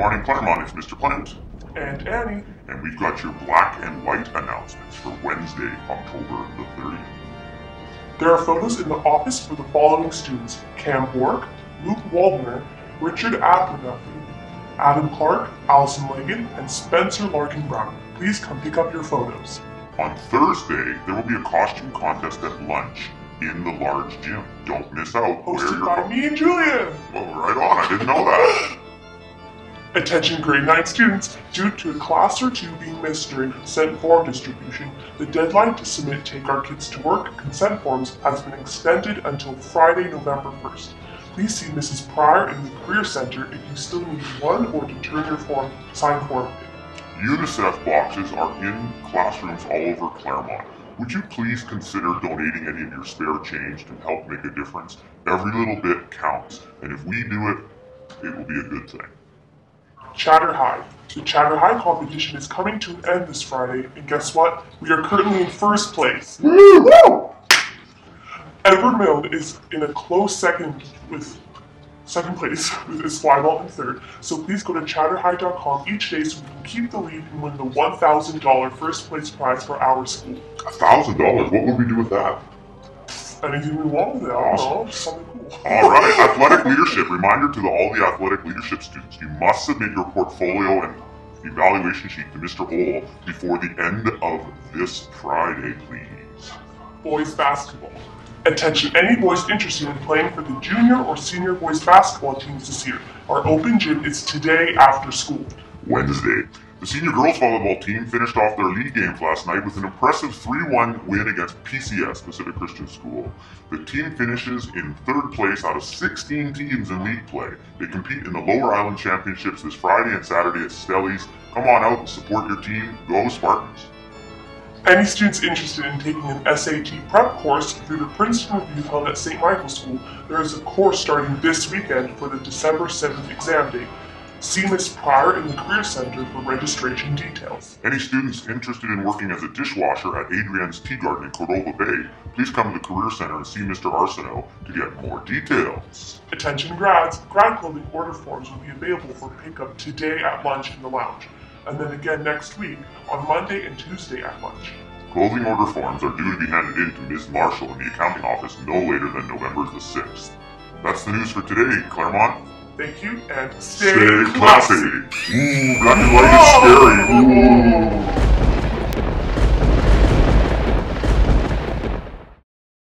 morning, Claremont. It's Mr. Plant. And Annie. And we've got your black and white announcements for Wednesday, October the 30th. There are photos in the office for the following students: Cam Bork, Luke Waldner, Richard Abernathy, Adam Clark, Allison Leggett, and Spencer Larkin Brown. Please come pick up your photos. On Thursday, there will be a costume contest at lunch in the large gym. Don't miss out. Hosted by me and Julian. Well, right on. I didn't know that. Attention grade 9 students, due to a class or two being missed during consent form distribution, the deadline to submit Take Our Kids to Work consent forms has been extended until Friday, November 1st. Please see Mrs. Pryor in the Career Center if you still need one or to turn your signed form in. UNICEF boxes are in classrooms all over Claremont. Would you please consider donating any of your spare change to help make a difference? Every little bit counts, and if we do it, it will be a good thing. Chatter High. The Chatter High competition is coming to an end this Friday, and guess what? We are currently in first place. Woo! Edward Milne is in a close second place with his flyball in third, so please go to chatterhigh.com each day so we can keep the lead and win the $1,000 first place prize for our school. $1,000? What would we do with that? Anything we want with it, I don't know, something cool. Alright, athletic leadership. Reminder to all the athletic leadership students, you must submit your portfolio and evaluation sheet to Mr. Hole before the end of this Friday, please. Boys basketball. Attention, any boys interested in playing for the junior or senior boys basketball teams this year. Our open gym is today after school. Wednesday. The senior girls volleyball team finished off their league games last night with an impressive 3-1 win against PCS, Pacific Christian School. The team finishes in third place out of 16 teams in league play. They compete in the Lower Island Championships this Friday and Saturday at Stellies. Come on out and support your team. Go Spartans! Any students interested in taking an SAT prep course through the Princeton Review held at St. Michael's School, there is a course starting this weekend for the December 7th exam date. See Ms. Pryor in the Career Center for registration details. Any students interested in working as a dishwasher at Adrian's Tea Garden in Cordova Bay, please come to the Career Center and see Mr. Arsenault to get more details. Attention grads, grad clothing order forms will be available for pickup today at lunch in the lounge, and then again next week on Monday and Tuesday at lunch. Clothing order forms are due to be handed in to Ms. Marshall in the accounting office no later than November the 6th. That's the news for today, Claremont. Thank you, and stay classy! Ooh, black and white is scary! Ooh.